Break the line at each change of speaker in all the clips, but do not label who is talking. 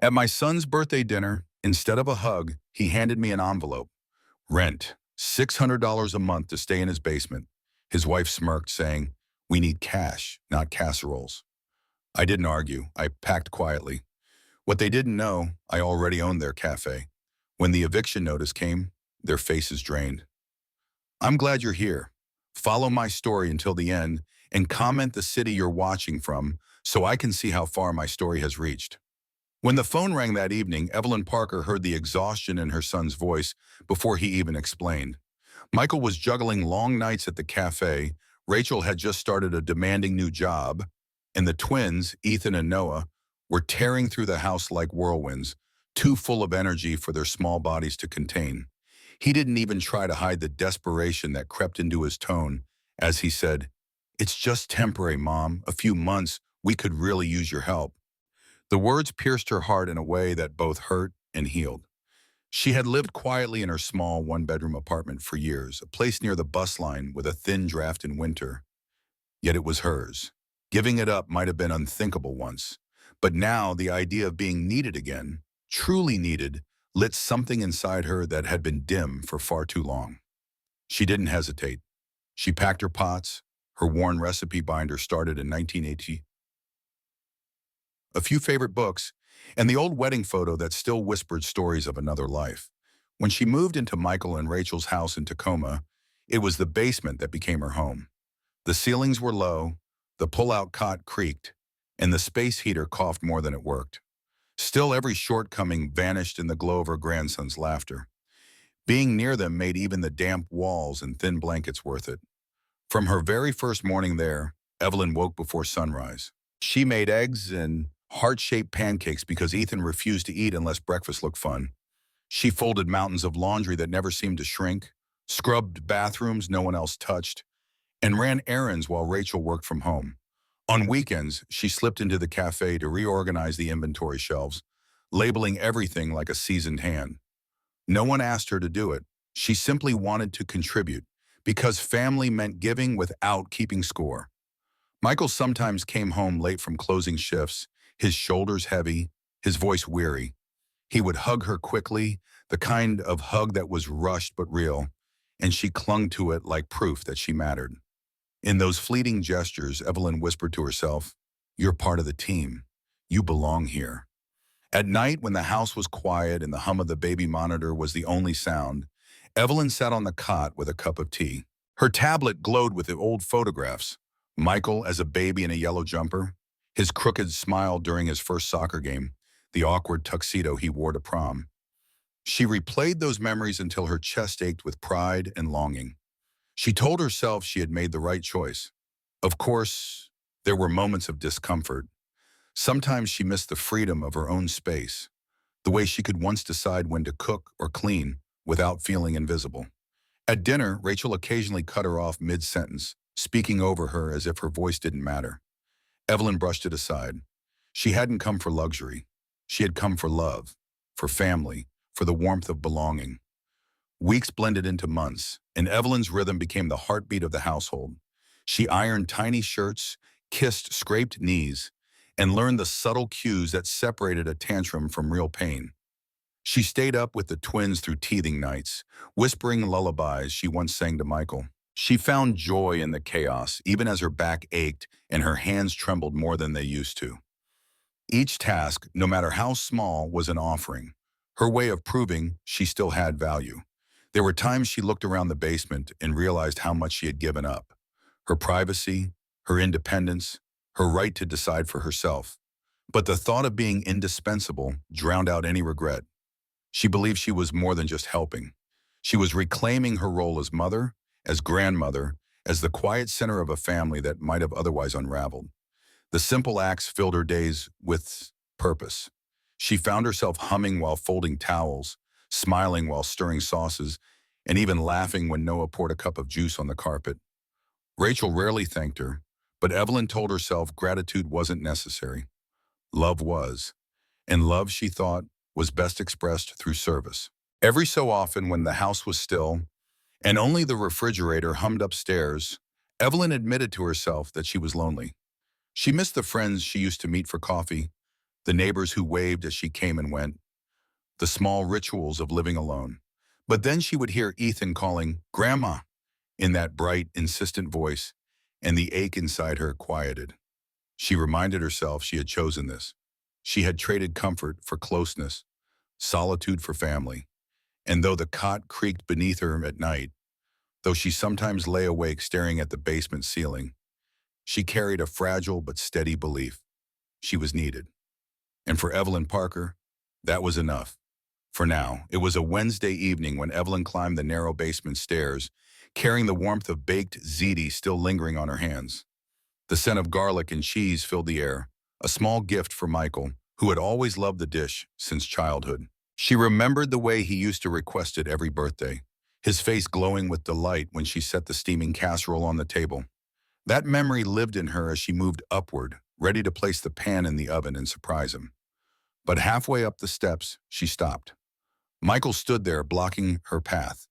At my son's birthday dinner, instead of a hug, he handed me an envelope. Rent, $600 a month to stay in his basement. His wife smirked, saying, "We need cash, not casseroles." I didn't argue. I packed quietly. What they didn't know, I already owned their cafe. When the eviction notice came, their faces drained. I'm glad you're here. Follow my story until the end and comment the city you're watching from so I can see how far my story has reached. When the phone rang that evening, Evelyn Parker heard the exhaustion in her son's voice before he even explained. Michael was juggling long nights at the cafe, Rachel had just started a demanding new job, and the twins, Ethan and Noah, were tearing through the house like whirlwinds, too full of energy for their small bodies to contain. He didn't even try to hide the desperation that crept into his tone as he said, "It's just temporary, Mom. A few months, we could really use your help." The words pierced her heart in a way that both hurt and healed. She had lived quietly in her small one-bedroom apartment for years, a place near the bus line with a thin draft in winter. Yet it was hers. Giving it up might have been unthinkable once. But now the idea of being needed again, truly needed, lit something inside her that had been dim for far too long. She didn't hesitate. She packed her pots. Her worn recipe binder started in 1980. A few favorite books, and the old wedding photo that still whispered stories of another life. When she moved into Michael and Rachel's house in Tacoma, it was the basement that became her home. The ceilings were low, the pull-out cot creaked, and the space heater coughed more than it worked. Still, every shortcoming vanished in the glow of her grandson's laughter. Being near them made even the damp walls and thin blankets worth it. From her very first morning there, Evelyn woke before sunrise. She made eggs and heart-shaped pancakes because Ethan refused to eat unless breakfast looked fun. She folded mountains of laundry that never seemed to shrink, scrubbed bathrooms no one else touched, and ran errands while Rachel worked from home. On weekends, she slipped into the cafe to reorganize the inventory shelves, labeling everything like a seasoned hand. No one asked her to do it. She simply wanted to contribute, because family meant giving without keeping score. Michael sometimes came home late from closing shifts, his shoulders heavy, his voice weary. He would hug her quickly, the kind of hug that was rushed but real, and she clung to it like proof that she mattered. In those fleeting gestures, Evelyn whispered to herself, "You're part of the team. You belong here." At night, when the house was quiet and the hum of the baby monitor was the only sound, Evelyn sat on the cot with a cup of tea. Her tablet glowed with the old photographs. Michael as a baby in a yellow jumper, his crooked smile during his first soccer game, the awkward tuxedo he wore to prom. She replayed those memories until her chest ached with pride and longing. She told herself she had made the right choice. Of course, there were moments of discomfort. Sometimes she missed the freedom of her own space, the way she could once decide when to cook or clean without feeling invisible. At dinner, Rachel occasionally cut her off mid-sentence, speaking over her as if her voice didn't matter. Evelyn brushed it aside. She hadn't come for luxury. She had come for love, for family, for the warmth of belonging. Weeks blended into months, and Evelyn's rhythm became the heartbeat of the household. She ironed tiny shirts, kissed scraped knees, and learned the subtle cues that separated a tantrum from real pain. She stayed up with the twins through teething nights, whispering lullabies she once sang to Michael. She found joy in the chaos, even as her back ached and her hands trembled more than they used to. Each task, no matter how small, was an offering, her way of proving she still had value. There were times she looked around the basement and realized how much she had given up. Her privacy, her independence, her right to decide for herself. But the thought of being indispensable drowned out any regret. She believed she was more than just helping. She was reclaiming her role as mother, as grandmother, as the quiet center of a family that might have otherwise unraveled. The simple acts filled her days with purpose. She found herself humming while folding towels, smiling while stirring sauces, and even laughing when Noah poured a cup of juice on the carpet. Rachel rarely thanked her, but Evelyn told herself gratitude wasn't necessary. Love was, and love, she thought, was best expressed through service. Every so often, when the house was still, and only the refrigerator hummed upstairs, Evelyn admitted to herself that she was lonely. She missed the friends she used to meet for coffee, the neighbors who waved as she came and went, the small rituals of living alone. But then she would hear Ethan calling, "Grandma," in that bright, insistent voice, and the ache inside her quieted. She reminded herself she had chosen this. She had traded comfort for closeness, solitude for family. And though the cot creaked beneath her at night, though she sometimes lay awake staring at the basement ceiling, she carried a fragile but steady belief. She was needed. And for Evelyn Parker, that was enough. For now, it was a Wednesday evening when Evelyn climbed the narrow basement stairs, carrying the warmth of baked ziti still lingering on her hands. The scent of garlic and cheese filled the air, a small gift for Michael, who had always loved the dish since childhood. She remembered the way he used to request it every birthday, his face glowing with delight when she set the steaming casserole on the table. That memory lived in her as she moved upward, ready to place the pan in the oven and surprise him. But halfway up the steps, she stopped. Michael stood there, blocking her path.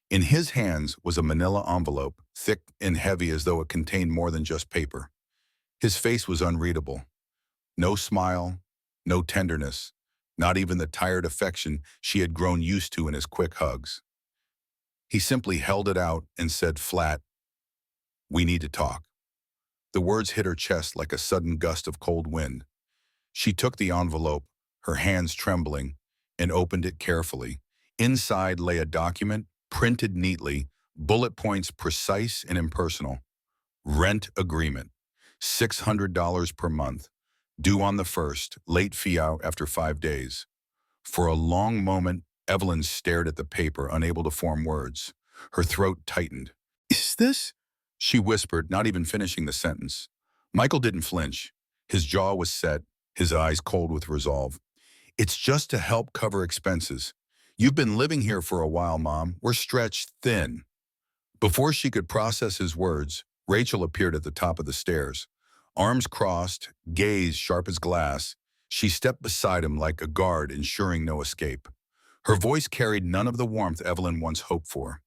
In his hands was a manila envelope, thick and heavy as though it contained more than just paper. His face was unreadable. No smile, no tenderness, not even the tired affection she had grown used to in his quick hugs. He simply held it out and said flat, "We need to talk." The words hit her chest like a sudden gust of cold wind. She took the envelope, her hands trembling, and opened it carefully. Inside lay a document, printed neatly, bullet points precise and impersonal. Rent agreement, $600 per month, due on the 1st, late fee out after 5 days. For a long moment, Evelyn stared at the paper, unable to form words. Her throat tightened. "Is this?" she whispered, not even finishing the sentence. Michael didn't flinch. His jaw was set, his eyes cold with resolve. "It's just to help cover expenses. You've been living here for a while, Mom. We're stretched thin." Before she could process his words, Rachel appeared at the top of the stairs. Arms crossed, gaze sharp as glass, she stepped beside him like a guard, ensuring no escape. Her voice carried none of the warmth Evelyn once hoped for.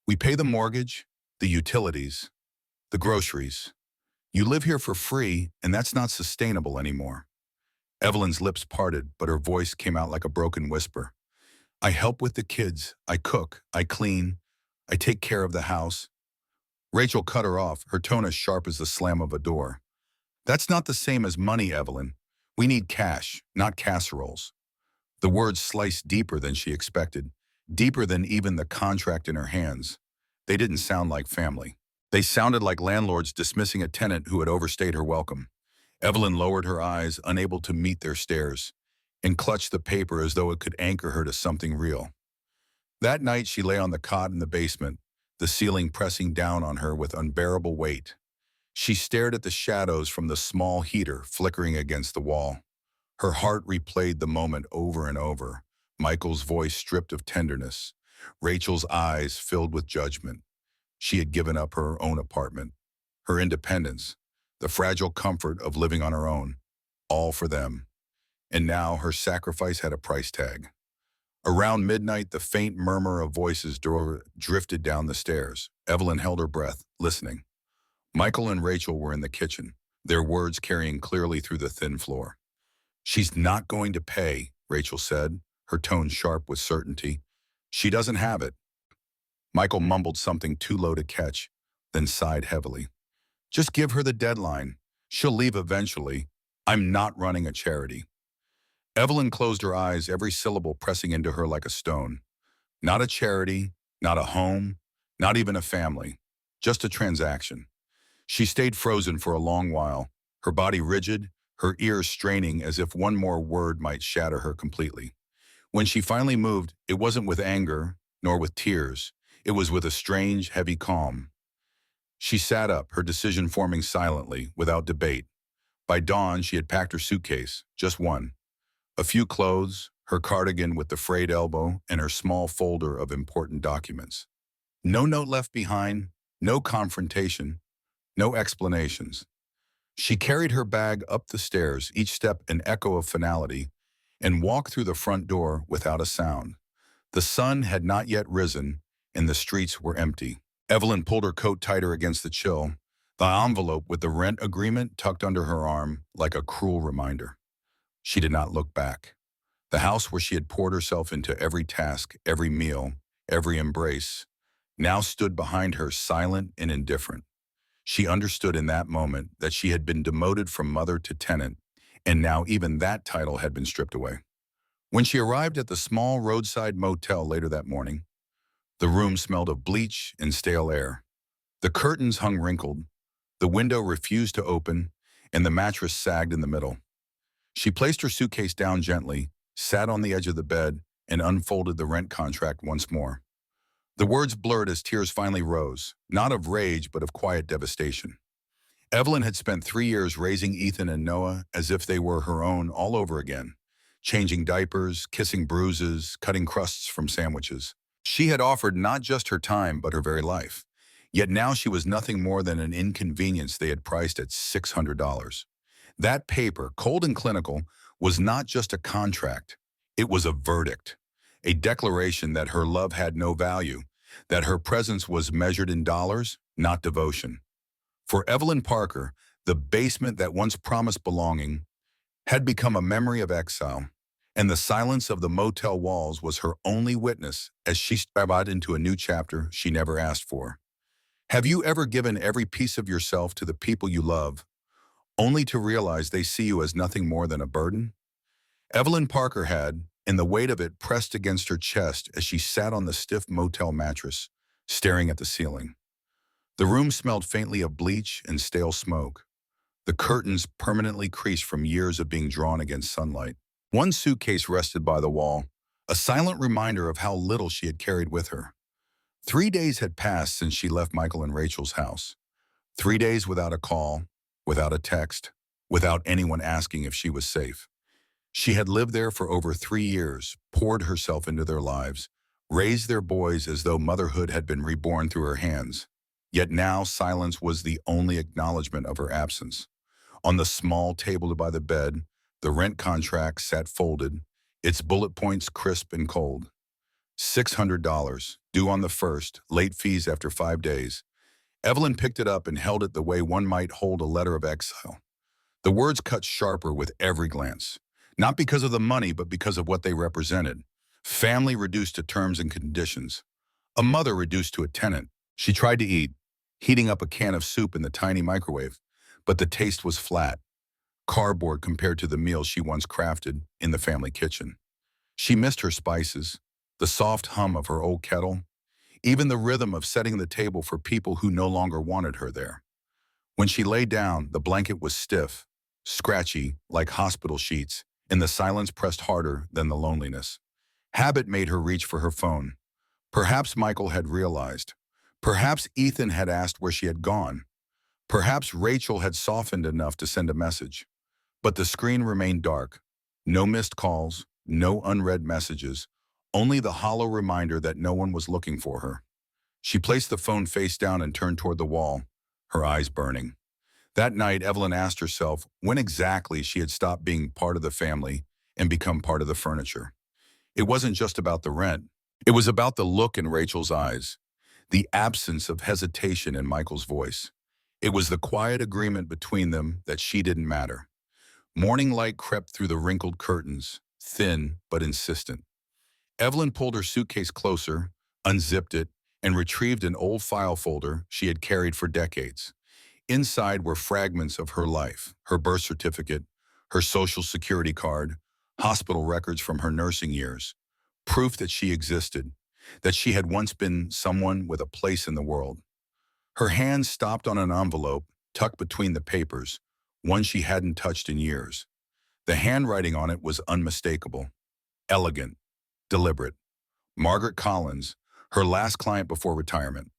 "We pay the mortgage, the utilities, the groceries. You live here for free, and that's not sustainable anymore." Evelyn's lips parted, but her voice came out like a broken whisper. "I help with the kids. I cook. I clean. I take care of the house." Rachel cut her off, her tone as sharp as the slam of a door. "That's not the same as money, Evelyn. We need cash, not casseroles." The words sliced deeper than she expected, deeper than even the contract in her hands. They didn't sound like family. They sounded like landlords dismissing a tenant who had overstayed her welcome. Evelyn lowered her eyes, unable to meet their stares, and clutched the paper as though it could anchor her to something real. That night she lay on the cot in the basement, the ceiling pressing down on her with unbearable weight. She stared at the shadows from the small heater flickering against the wall. Her heart replayed the moment over and over, Michael's voice stripped of tenderness, Rachel's eyes filled with judgment. She had given up her own apartment, her independence, the fragile comfort of living on her own, all for them. And now her sacrifice had a price tag. Around midnight, the faint murmur of voices drifted down the stairs. Evelyn held her breath, listening. Michael and Rachel were in the kitchen, their words carrying clearly through the thin floor. "She's not going to pay," Rachel said, her tone sharp with certainty. "She doesn't have it." Michael mumbled something too low to catch, then sighed heavily. "Just give her the deadline. She'll leave eventually. I'm not running a charity." Evelyn closed her eyes, every syllable pressing into her like a stone. Not a charity, not a home, not even a family, just a transaction. She stayed frozen for a long while, her body rigid, her ears straining as if one more word might shatter her completely. When she finally moved, it wasn't with anger, nor with tears. It was with a strange, heavy calm. She sat up, her decision forming silently, without debate. By dawn, she had packed her suitcase, just one. A few clothes, her cardigan with the frayed elbow, and her small folder of important documents. No note left behind, no confrontation, no explanations. She carried her bag up the stairs, each step an echo of finality, and walked through the front door without a sound. The sun had not yet risen, and the streets were empty. Evelyn pulled her coat tighter against the chill, the envelope with the rent agreement tucked under her arm like a cruel reminder. She did not look back. The house where she had poured herself into every task, every meal, every embrace, now stood behind her silent and indifferent. She understood in that moment that she had been demoted from mother to tenant, and now even that title had been stripped away. When she arrived at the small roadside motel later that morning, the room smelled of bleach and stale air. The curtains hung wrinkled, the window refused to open, and the mattress sagged in the middle. She placed her suitcase down gently, sat on the edge of the bed, and unfolded the rent contract once more. The words blurred as tears finally rose, not of rage but of quiet devastation. Evelyn had spent 3 years raising Ethan and Noah as if they were her own all over again, changing diapers, kissing bruises, cutting crusts from sandwiches. She had offered not just her time but her very life. Yet now she was nothing more than an inconvenience they had priced at $600. That paper, cold and clinical, was not just a contract. It was a verdict, a declaration that her love had no value, that her presence was measured in dollars, not devotion. For Evelyn Parker, the basement that once promised belonging had become a memory of exile, and the silence of the motel walls was her only witness as she stepped out into a new chapter she never asked for. Have you ever given every piece of yourself to the people you love, only to realize they see you as nothing more than a burden? Evelyn Parker had, and the weight of it pressed against her chest as she sat on the stiff motel mattress, staring at the ceiling. The room smelled faintly of bleach and stale smoke, the curtains permanently creased from years of being drawn against sunlight. One suitcase rested by the wall, a silent reminder of how little she had carried with her. 3 days had passed since she left Michael and Rachel's house. 3 days without a call, without a text, without anyone asking if she was safe. She had lived there for over 3 years, poured herself into their lives, raised their boys as though motherhood had been reborn through her hands. Yet now silence was the only acknowledgement of her absence. On the small table by the bed, the rent contract sat folded, its bullet points crisp and cold. $600, due on the 1st, late fees after 5 days. Evelyn picked it up and held it the way one might hold a letter of exile. The words cut sharper with every glance, not because of the money but because of what they represented. Family reduced to terms and conditions. A mother reduced to a tenant. She tried to eat, heating up a can of soup in the tiny microwave, but the taste was flat, cardboard compared to the meal she once crafted in the family kitchen. She missed her spices, the soft hum of her old kettle, even the rhythm of setting the table for people who no longer wanted her there. When she lay down, the blanket was stiff, scratchy, like hospital sheets, and the silence pressed harder than the loneliness. Habit made her reach for her phone. Perhaps Michael had realized. Perhaps Ethan had asked where she had gone. Perhaps Rachel had softened enough to send a message. But the screen remained dark. No missed calls, no unread messages, only the hollow reminder that no one was looking for her. She placed the phone face down and turned toward the wall, her eyes burning. That night, Evelyn asked herself when exactly she had stopped being part of the family and become part of the furniture. It wasn't just about the rent. It was about the look in Rachel's eyes, the absence of hesitation in Michael's voice. It was the quiet agreement between them that she didn't matter. Morning light crept through the wrinkled curtains, thin but insistent. Evelyn pulled her suitcase closer, unzipped it, and retrieved an old file folder she had carried for decades. Inside were fragments of her life, her birth certificate, her social security card, hospital records from her nursing years, proof that she existed, that she had once been someone with a place in the world. Her hand stopped on an envelope tucked between the papers, one she hadn't touched in years. The handwriting on it was unmistakable, elegant, deliberate. Margaret Collins, her last client before retirement.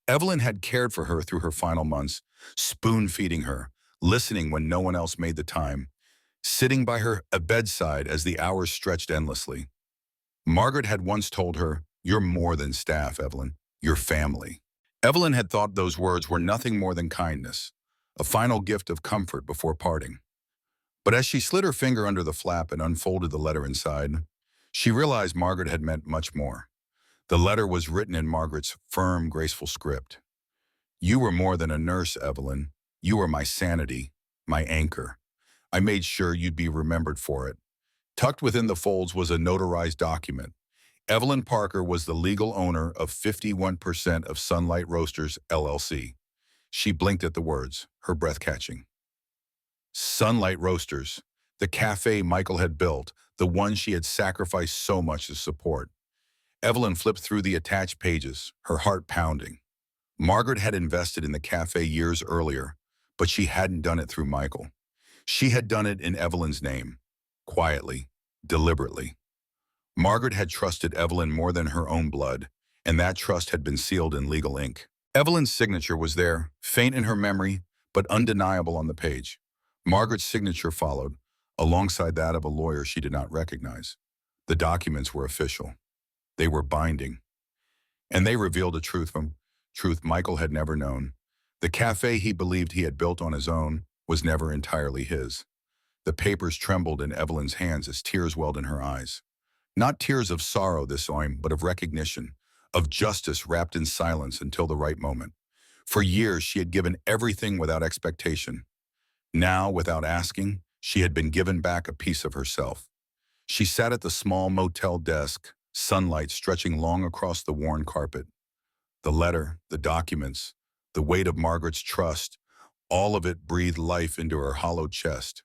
Evelyn had cared for her through her final months, spoon-feeding her, listening when no one else made the time, sitting by her bedside as the hours stretched endlessly. Margaret had once told her, "You're more than staff, Evelyn. You're family." Evelyn had thought those words were nothing more than kindness, a final gift of comfort before parting. But as she slid her finger under the flap and unfolded the letter inside, she realized Margaret had meant much more. The letter was written in Margaret's firm, graceful script. "You were more than a nurse, Evelyn. You were my sanity, my anchor. I made sure you'd be remembered for it." Tucked within the folds was a notarized document. Evelyn Parker was the legal owner of 51% of Sunlight Roasters LLC. She blinked at the words, her breath catching. Sunlight Roasters, the cafe Michael had built, the one she had sacrificed so much to support. Evelyn flipped through the attached pages, her heart pounding. Margaret had invested in the cafe years earlier, but she hadn't done it through Michael. She had done it in Evelyn's name, quietly, deliberately. Margaret had trusted Evelyn more than her own blood, and that trust had been sealed in legal ink. Evelyn's signature was there, faint in her memory, but undeniable on the page. Margaret's signature followed, alongside that of a lawyer she did not recognize. The documents were official. They were binding. And they revealed a truth Michael had never known. The cafe he believed he had built on his own was never entirely his. The papers trembled in Evelyn's hands as tears welled in her eyes. Not tears of sorrow this time, but of recognition, of justice wrapped in silence until the right moment. For years, she had given everything without expectation. Now, without asking, she had been given back a piece of herself. She sat at the small motel desk, sunlight stretching long across the worn carpet. The letter, the documents, the weight of Margaret's trust, all of it breathed life into her hollow chest.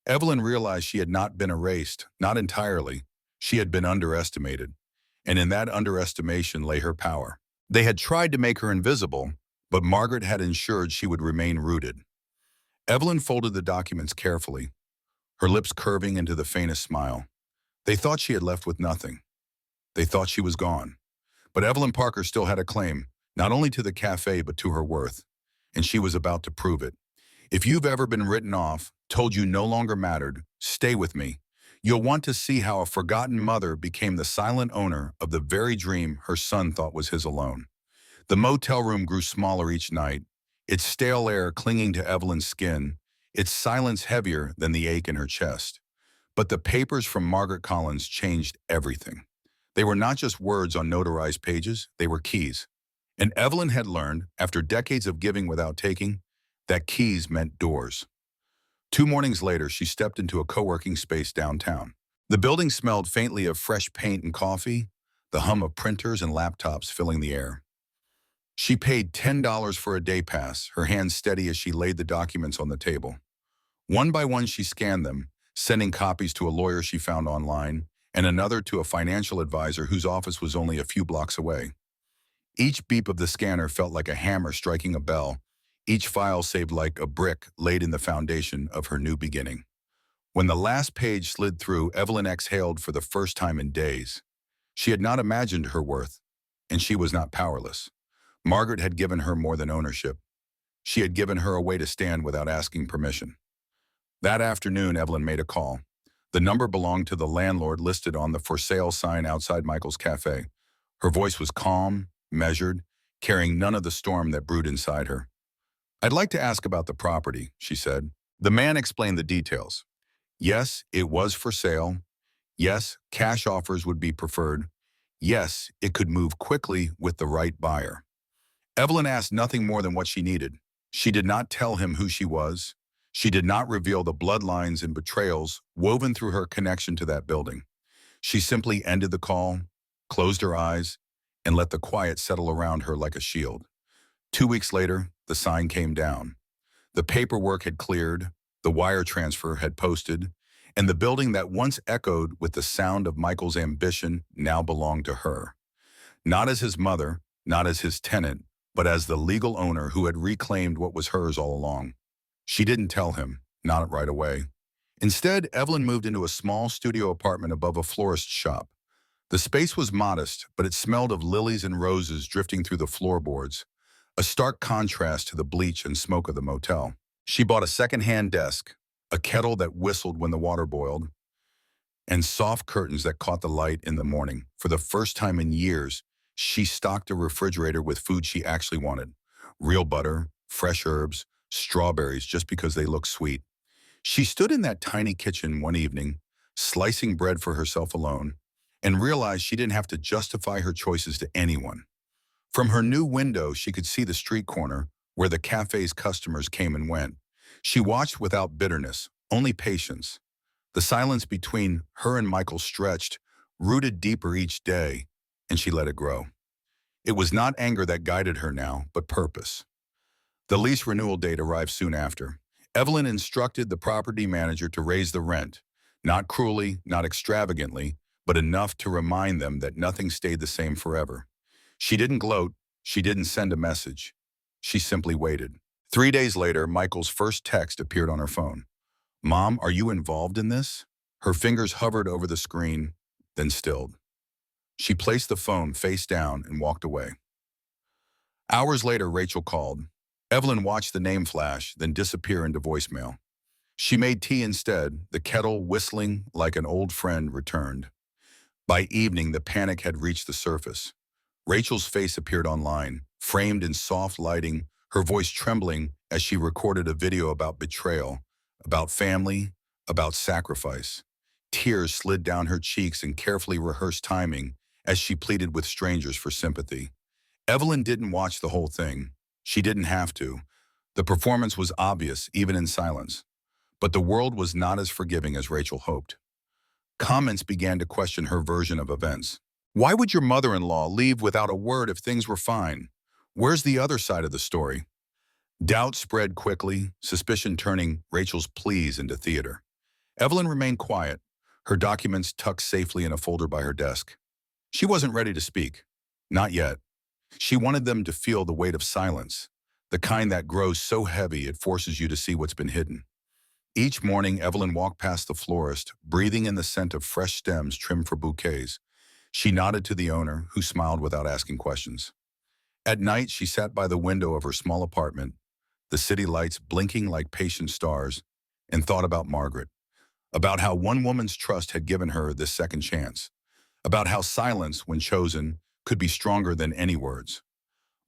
Evelyn realized she had not been erased, not entirely. She had been underestimated, and in that underestimation lay her power. They had tried to make her invisible, but Margaret had ensured she would remain rooted. Evelyn folded the documents carefully, her lips curving into the faintest smile. They thought she had left with nothing. They thought she was gone. But Evelyn Parker still had a claim, not only to the cafe but to her worth, and she was about to prove it. If you've ever been written off, told you no longer mattered, stay with me. You'll want to see how a forgotten mother became the silent owner of the very dream her son thought was his alone. The motel room grew smaller each night, its stale air clinging to Evelyn's skin, its silence heavier than the ache in her chest. But the papers from Margaret Collins changed everything. They were not just words on notarized pages, they were keys. And Evelyn had learned, after decades of giving without taking, that keys meant doors. 2 mornings later, she stepped into a co-working space downtown. The building smelled faintly of fresh paint and coffee, the hum of printers and laptops filling the air. She paid $10 for a day pass, her hands steady as she laid the documents on the table. One by one, she scanned them, sending copies to a lawyer she found online and another to a financial advisor whose office was only a few blocks away. Each beep of the scanner felt like a hammer striking a bell, each file saved like a brick laid in the foundation of her new beginning. When the last page slid through, Evelyn exhaled for the first time in days. She had not imagined her worth, and she was not powerless. Margaret had given her more than ownership. She had given her a way to stand without asking permission. That afternoon, Evelyn made a call. The number belonged to the landlord listed on the for sale sign outside Michael's cafe. Her voice was calm, measured, carrying none of the storm that brewed inside her. "I'd like to ask about the property," she said. The man explained the details. Yes, it was for sale. Yes, cash offers would be preferred. Yes, it could move quickly with the right buyer. Evelyn asked nothing more than what she needed. She did not tell him who she was. She did not reveal the bloodlines and betrayals woven through her connection to that building. She simply ended the call, closed her eyes, and let the quiet settle around her like a shield. 2 weeks later, the sign came down. The paperwork had cleared, the wire transfer had posted, and the building that once echoed with the sound of Michael's ambition now belonged to her. Not as his mother, not as his tenant, but as the legal owner who had reclaimed what was hers all along. She didn't tell him, not right away. Instead, Evelyn moved into a small studio apartment above a florist's shop. The space was modest, but it smelled of lilies and roses drifting through the floorboards, a stark contrast to the bleach and smoke of the motel. She bought a second-hand desk, a kettle that whistled when the water boiled, and soft curtains that caught the light in the morning. For the first time in years, she stocked a refrigerator with food she actually wanted. Real butter, fresh herbs, strawberries just because they looked sweet. She stood in that tiny kitchen one evening, slicing bread for herself alone, and realized she didn't have to justify her choices to anyone. From her new window, she could see the street corner where the cafe's customers came and went. She watched without bitterness, Only patience. The silence between her and Michael stretched, rooted deeper each day, and she let it grow. It was not anger that guided her now, but purpose. The lease renewal date arrived soon after. Evelyn instructed the property manager to raise the rent, not cruelly, not extravagantly, but enough to remind them that nothing stayed the same forever. She didn't gloat, she didn't send a message. She simply waited. 3 days later, Michael's first text appeared on her phone. "Mom, are you involved in this?" Her fingers hovered over the screen, then stilled. She placed the phone face down and walked away. Hours later, Rachel called. Evelyn watched the name flash, then disappear into voicemail. She made tea instead, the kettle whistling like an old friend returned. By evening, the panic had reached the surface. Rachel's face appeared online, framed in soft lighting, her voice trembling as she recorded a video about betrayal, about family, about sacrifice. Tears slid down her cheeks in carefully rehearsed timing as she pleaded with strangers for sympathy. Evelyn didn't watch the whole thing. She didn't have to. The performance was obvious, even in silence. But the world was not as forgiving as Rachel hoped. Comments began to question her version of events. "Why would your mother-in-law leave without a word if things were fine? Where's the other side of the story?" Doubt spread quickly, suspicion turning Rachel's pleas into theater. Evelyn remained quiet, her documents tucked safely in a folder by her desk. She wasn't ready to speak. Not yet. She wanted them to feel the weight of silence, the kind that grows so heavy it forces you to see what's been hidden. Each morning, Evelyn walked past the florist, breathing in the scent of fresh stems trimmed for bouquets. She nodded to the owner, who smiled without asking questions. At night, she sat by the window of her small apartment, the city lights blinking like patient stars, and thought about Margaret, about how one woman's trust had given her this second chance, about how silence, when chosen, could be stronger than any words.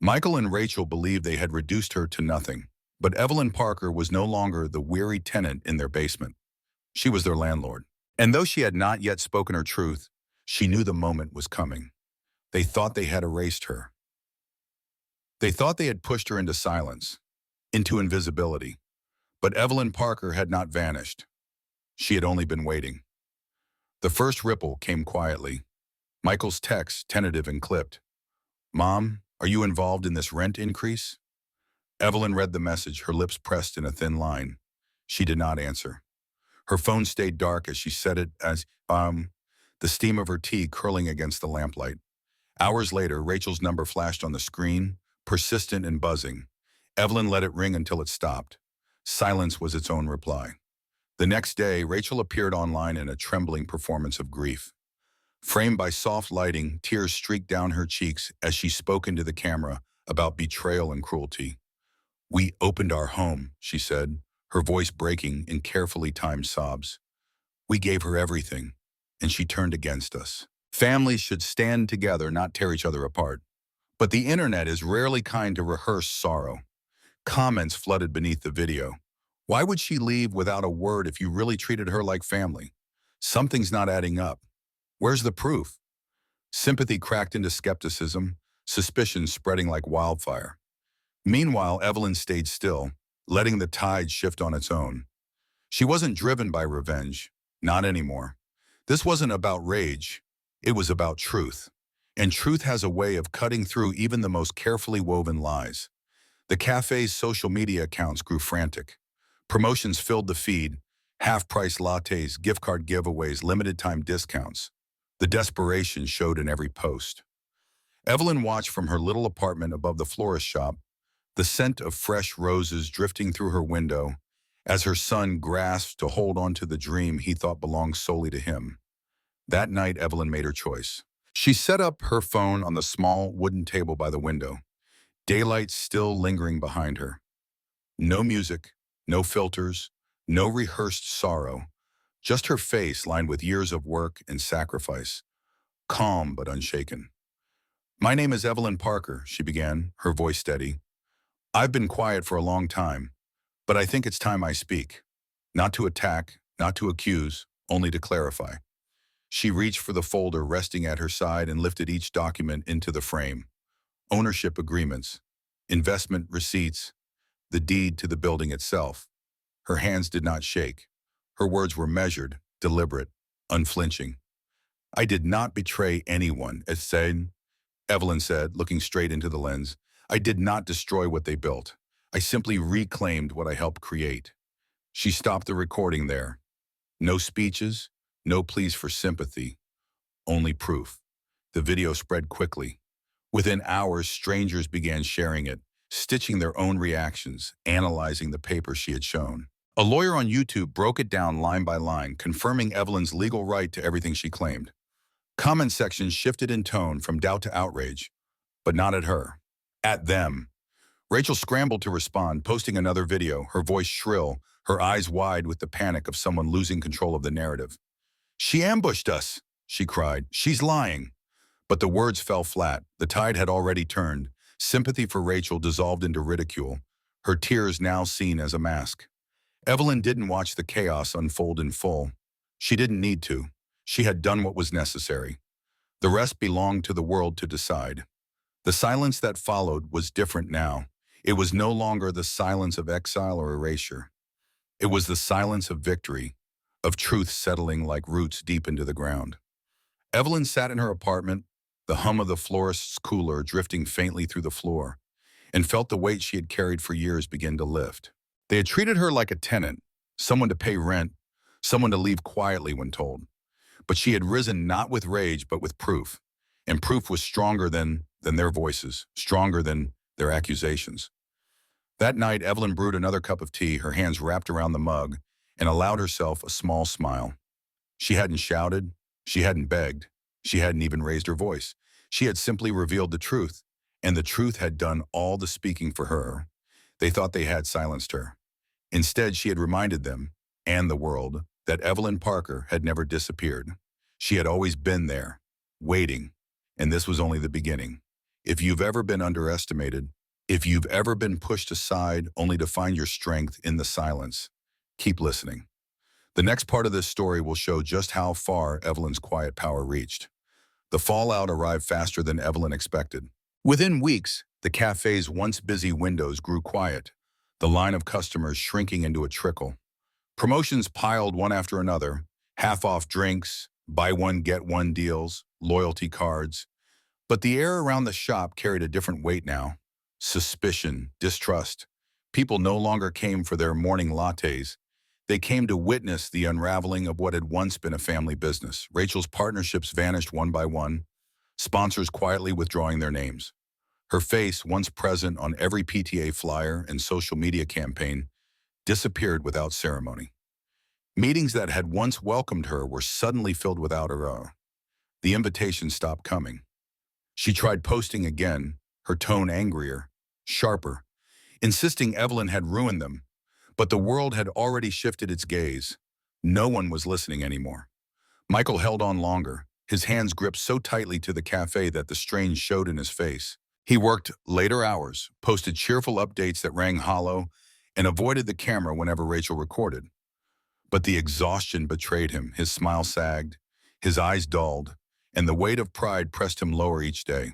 Michael and Rachel believed they had reduced her to nothing, but Evelyn Parker was no longer the weary tenant in their basement. She was their landlord. And though she had not yet spoken her truth, she knew the moment was coming. They thought they had erased her. They thought they had pushed her into silence, into invisibility. But Evelyn Parker had not vanished. She had only been waiting. The first ripple came quietly. Michael's text, tentative and clipped. "Mom, are you involved in this rent increase?" Evelyn read the message, her lips pressed in a thin line. She did not answer. Her phone stayed dark as she said it the steam of her tea curling against the lamplight. Hours later, Rachel's number flashed on the screen, persistent and buzzing. Evelyn let it ring until it stopped. Silence was its own reply. The next day, Rachel appeared online in a trembling performance of grief. Framed by soft lighting, tears streaked down her cheeks as she spoke into the camera about betrayal and cruelty. "We opened our home," she said, her voice breaking in carefully timed sobs. "We gave her everything, and she turned against us. Families should stand together, not tear each other apart. But the internet is rarely kind to rehearse sorrow." Comments flooded beneath the video. "Why would she leave without a word if you really treated her like family? Something's not adding up. Where's the proof?" Sympathy cracked into skepticism, suspicion spreading like wildfire. Meanwhile, Evelyn stayed still, letting the tide shift on its own. She wasn't driven by revenge, not anymore. This wasn't about rage, it was about truth. And truth has a way of cutting through even the most carefully woven lies. The cafe's social media accounts grew frantic. Promotions filled the feed, half-price lattes, gift card giveaways, limited-time discounts. The desperation showed in every post. Evelyn watched from her little apartment above the florist shop, the scent of fresh roses drifting through her window, as her son grasped to hold on to the dream he thought belonged solely to him. That night, Evelyn made her choice. She set up her phone on the small wooden table by the window, daylight still lingering behind her. No music, no filters, no rehearsed sorrow, just her face lined with years of work and sacrifice, calm but unshaken. "My name is Evelyn Parker," she began, her voice steady. "I've been quiet for a long time, but I think it's time I speak. Not to attack, not to accuse, only to clarify." She reached for the folder resting at her side and lifted each document into the frame. Ownership agreements, investment receipts, the deed to the building itself. Her hands did not shake. Her words were measured, deliberate, unflinching. "I did not betray anyone," Evelyn said, looking straight into the lens. "I did not destroy what they built. I simply reclaimed what I helped create." She stopped the recording there. No speeches, no pleas for sympathy, only proof. The video spread quickly. Within hours, strangers began sharing it, stitching their own reactions, analyzing the paper she had shown. A lawyer on YouTube broke it down line by line, confirming Evelyn's legal right to everything she claimed. Comment sections shifted in tone from doubt to outrage, but not at her. At them. Rachel scrambled to respond, posting another video, her voice shrill, her eyes wide with the panic of someone losing control of the narrative. "She ambushed us," she cried. "She's lying." But the words fell flat. The tide had already turned. Sympathy for Rachel dissolved into ridicule, her tears now seen as a mask. Evelyn didn't watch the chaos unfold in full. She didn't need to. She had done what was necessary. The rest belonged to the world to decide. The silence that followed was different now. It was no longer the silence of exile or erasure. It was the silence of victory, of truth settling like roots deep into the ground. Evelyn sat in her apartment, the hum of the florist's cooler drifting faintly through the floor, and felt the weight she had carried for years begin to lift. They had treated her like a tenant, someone to pay rent, someone to leave quietly when told. But she had risen not with rage, but with proof. And proof was stronger than their voices, stronger than their accusations. That night, Evelyn brewed another cup of tea, her hands wrapped around the mug, and allowed herself a small smile. She hadn't shouted, she hadn't begged, she hadn't even raised her voice. She had simply revealed the truth, and the truth had done all the speaking for her. They thought they had silenced her. Instead, she had reminded them, and the world, that Evelyn Parker had never disappeared. She had always been there, waiting, and this was only the beginning. If you've ever been underestimated, if you've ever been pushed aside only to find your strength in the silence, keep listening. The next part of this story will show just how far Evelyn's quiet power reached. The fallout arrived faster than Evelyn expected. Within weeks, the cafe's once busy windows grew quiet, the line of customers shrinking into a trickle. Promotions piled one after another, half-off drinks, buy-one-get-one deals, loyalty cards. But the air around the shop carried a different weight now. Suspicion, distrust. People no longer came for their morning lattes. They came to witness the unraveling of what had once been a family business. Rachel's partnerships vanished one by one, sponsors quietly withdrawing their names. Her face, once present on every PTA flyer and social media campaign, disappeared without ceremony. Meetings that had once welcomed her were suddenly filled without her. The invitations stopped coming. She tried posting again, her tone angrier, sharper, insisting Evelyn had ruined them. But the world had already shifted its gaze. No one was listening anymore. Michael held on longer, his hands gripped so tightly to the cafe that the strain showed in his face. He worked later hours, posted cheerful updates that rang hollow, and avoided the camera whenever Rachel recorded. But the exhaustion betrayed him. His smile sagged, his eyes dulled, and the weight of pride pressed him lower each day.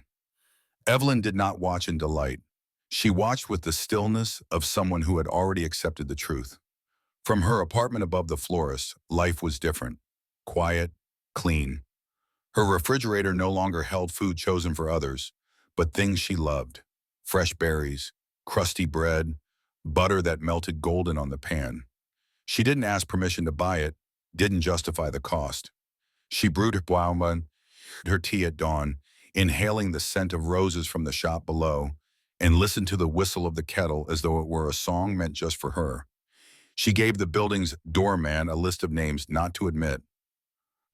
Evelyn did not watch in delight. She watched with the stillness of someone who had already accepted the truth. From her apartment above the florist, life was different. Quiet, clean. Her refrigerator no longer held food chosen for others, but things she loved. Fresh berries, crusty bread, butter that melted golden on the pan. She didn't ask permission to buy it, didn't justify the cost. She brewed her tea at dawn, inhaling the scent of roses from the shop below, and listened to the whistle of the kettle as though it were a song meant just for her. She gave the building's doorman a list of names not to admit.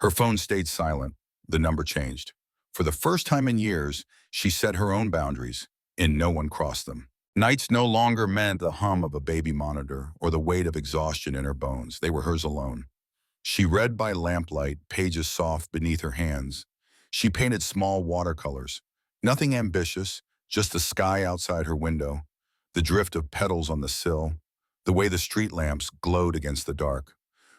Her phone stayed silent. The number changed. For the first time in years, she set her own boundaries, and no one crossed them. Nights no longer meant the hum of a baby monitor or the weight of exhaustion in her bones. They were hers alone. She read by lamplight, pages soft beneath her hands. She painted small watercolors. Nothing ambitious, just the sky outside her window, the drift of petals on the sill, the way the street lamps glowed against the dark.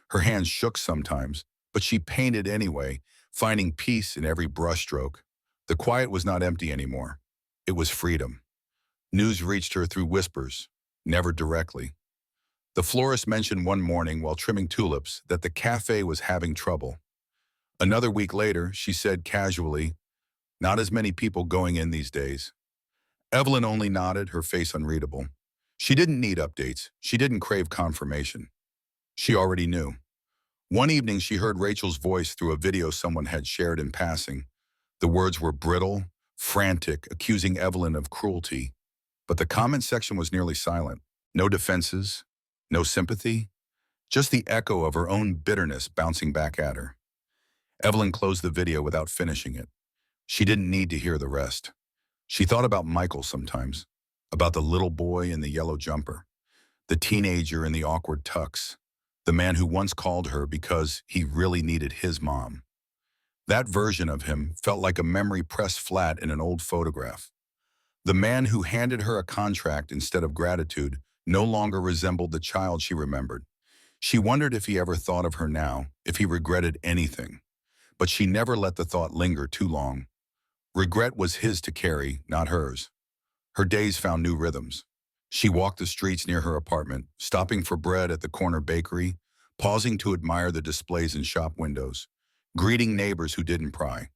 Her hands shook sometimes, but she painted anyway, finding peace in every brushstroke. The quiet was not empty anymore. It was freedom. News reached her through whispers, never directly. The florist mentioned one morning while trimming tulips that the cafe was having trouble. Another week later, she said casually, "Not as many people going in these days." Evelyn only nodded, her face unreadable. She didn't need updates. She didn't crave confirmation. She already knew. One evening, she heard Rachel's voice through a video someone had shared in passing. The words were brittle, frantic, accusing Evelyn of cruelty. But the comment section was nearly silent. No defenses, no sympathy, just the echo of her own bitterness bouncing back at her. Evelyn closed the video without finishing it. She didn't need to hear the rest. She thought about Michael sometimes, about the little boy in the yellow jumper, the teenager in the awkward tux, the man who once called her because he really needed his mom. That version of him felt like a memory pressed flat in an old photograph. The man who handed her a contract instead of gratitude no longer resembled the child she remembered. She wondered if he ever thought of her now, if he regretted anything. But she never let the thought linger too long. Regret was his to carry, not hers. Her days found new rhythms. She walked the streets near her apartment, stopping for bread at the corner bakery, pausing to admire the displays in shop windows, greeting neighbors who didn't pry.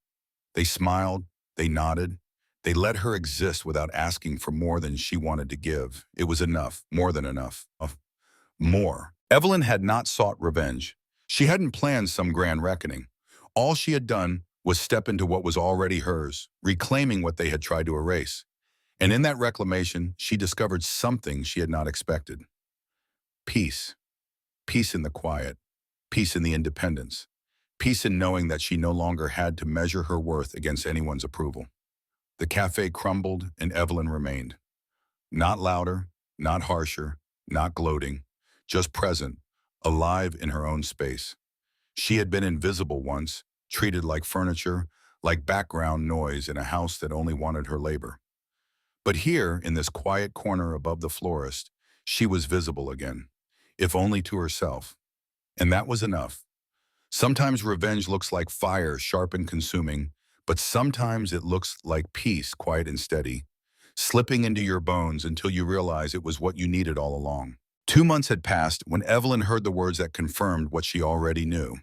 They smiled, they nodded, they let her exist without asking for more than she wanted to give. It was enough, more than enough. More. Evelyn had not sought revenge. She hadn't planned some grand reckoning. All she had done was step into what was already hers, reclaiming what they had tried to erase. And in that reclamation, she discovered something she had not expected. Peace. Peace in the quiet. Peace in the independence. Peace in knowing that she no longer had to measure her worth against anyone's approval. The cafe crumbled and Evelyn remained. Not louder, not harsher, not gloating, just present, alive in her own space. She had been invisible once, treated like furniture, like background noise in a house that only wanted her labor. But here, in this quiet corner above the florist, she was visible again, if only to herself. And that was enough. Sometimes revenge looks like fire, sharp and consuming, but sometimes it looks like peace, quiet and steady, slipping into your bones until you realize it was what you needed all along. 2 months had passed when Evelyn heard the words that confirmed what she already knew.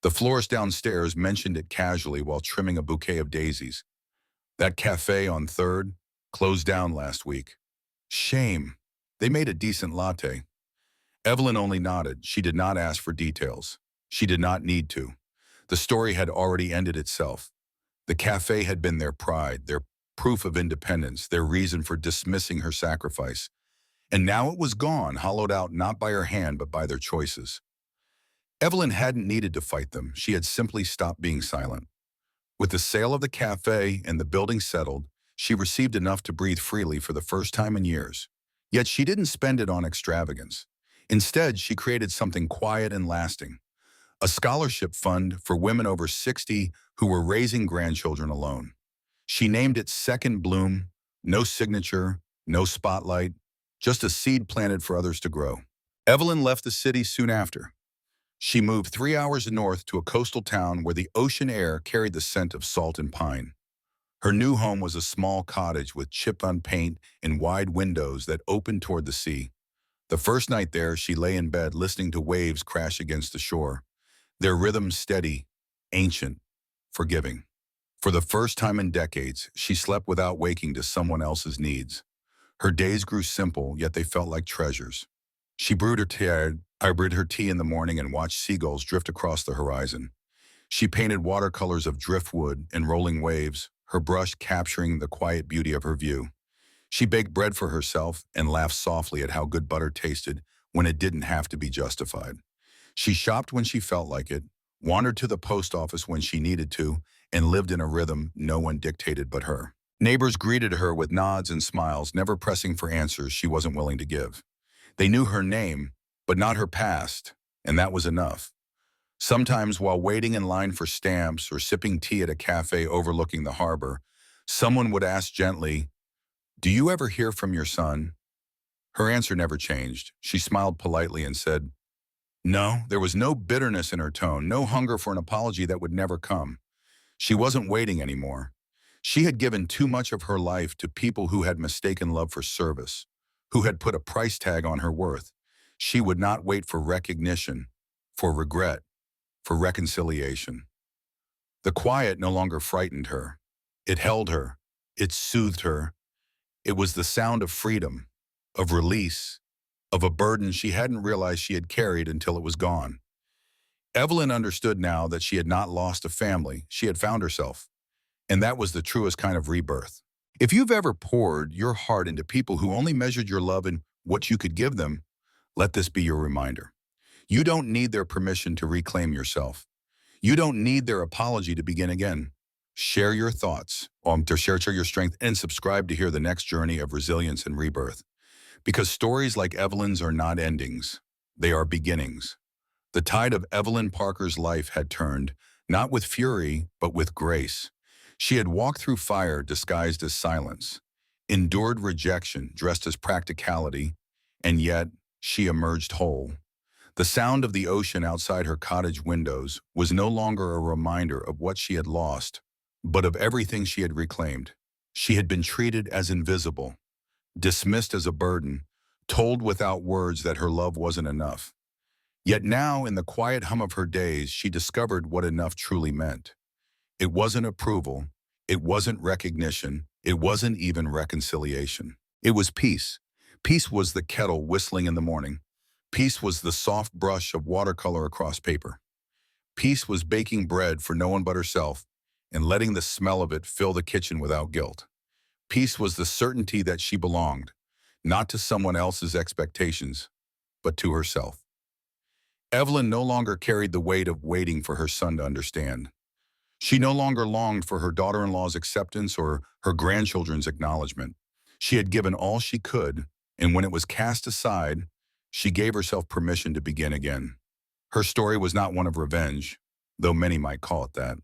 The florist downstairs mentioned it casually while trimming a bouquet of daisies. That cafe on 3rd closed down last week. Shame. They made a decent latte. Evelyn only nodded. She did not ask for details. She did not need to. The story had already ended itself. The cafe had been their pride, their proof of independence, their reason for dismissing her sacrifice. And now it was gone, hollowed out not by her hand but by their choices. Evelyn hadn't needed to fight them. She had simply stopped being silent. With the sale of the cafe and the building settled, she received enough to breathe freely for the first time in years. Yet she didn't spend it on extravagance. Instead, she created something quiet and lasting. A scholarship fund for women over 60 who were raising grandchildren alone. She named it Second Bloom, no signature, no spotlight, just a seed planted for others to grow. Evelyn left the city soon after. She moved 3 hours north to a coastal town where the ocean air carried the scent of salt and pine. Her new home was a small cottage with chip-on paint and wide windows that opened toward the sea. The first night there, she lay in bed listening to waves crash against the shore, their rhythm steady, ancient, forgiving. For the first time in decades, she slept without waking to someone else's needs. Her days grew simple, yet they felt like treasures. She brewed her tea in the morning and watched seagulls drift across the horizon. She painted watercolors of driftwood and rolling waves, her brush capturing the quiet beauty of her view. She baked bread for herself and laughed softly at how good butter tasted when it didn't have to be justified. She shopped when she felt like it, wandered to the post office when she needed to, and lived in a rhythm no one dictated but her. Neighbors greeted her with nods and smiles, never pressing for answers she wasn't willing to give. They knew her name, but not her past, and that was enough. Sometimes while waiting in line for stamps or sipping tea at a cafe overlooking the harbor, someone would ask gently, "Do you ever hear from your son?" Her answer never changed. She smiled politely and said, "No." There was no bitterness in her tone, no hunger for an apology that would never come. She wasn't waiting anymore. She had given too much of her life to people who had mistaken love for service, who had put a price tag on her worth. She would not wait for recognition, for regret, for reconciliation. The quiet no longer frightened her. It held her. It soothed her. It was the sound of freedom, of release, of a burden she hadn't realized she had carried until it was gone. Evelyn understood now that she had not lost a family, she had found herself. And that was the truest kind of rebirth. If you've ever poured your heart into people who only measured your love in what you could give them, let this be your reminder. You don't need their permission to reclaim yourself. You don't need their apology to begin again. Share your thoughts, to share your strength, and subscribe to hear the next journey of resilience and rebirth. Because stories like Evelyn's are not endings. They are beginnings. The tide of Evelyn Parker's life had turned, not with fury, but with grace. She had walked through fire disguised as silence, endured rejection dressed as practicality, and yet she emerged whole. The sound of the ocean outside her cottage windows was no longer a reminder of what she had lost, but of everything she had reclaimed. She had been treated as invisible, dismissed as a burden, told without words that her love wasn't enough. Yet now, in the quiet hum of her days, she discovered what enough truly meant. It wasn't approval, it wasn't recognition, it wasn't even reconciliation. It was peace. Peace was the kettle whistling in the morning. Peace was the soft brush of watercolor across paper. Peace was baking bread for no one but herself and letting the smell of it fill the kitchen without guilt. Peace was the certainty that she belonged, not to someone else's expectations, but to herself. Evelyn no longer carried the weight of waiting for her son to understand. She no longer longed for her daughter-in-law's acceptance or her grandchildren's acknowledgement. She had given all she could, and when it was cast aside, she gave herself permission to begin again. Her story was not one of revenge, though many might call it that.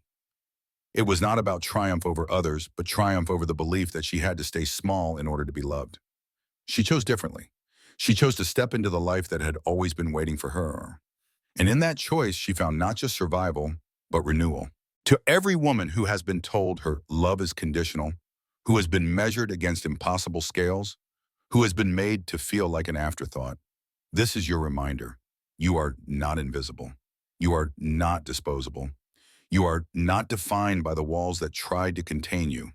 It was not about triumph over others, but triumph over the belief that she had to stay small in order to be loved. She chose differently. She chose to step into the life that had always been waiting for her. And in that choice, she found not just survival, but renewal. To every woman who has been told her love is conditional, who has been measured against impossible scales, who has been made to feel like an afterthought, this is your reminder. You are not invisible. You are not disposable. You are not defined by the walls that tried to contain you.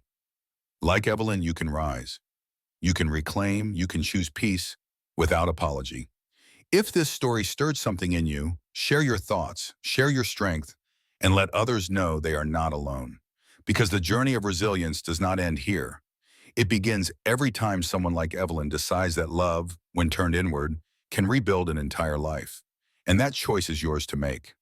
Like Evelyn, you can rise. You can reclaim. You can choose peace without apology. If this story stirred something in you, share your thoughts, share your strength, and let others know they are not alone. Because the journey of resilience does not end here. It begins every time someone like Evelyn decides that love, when turned inward, can rebuild an entire life. And that choice is yours to make.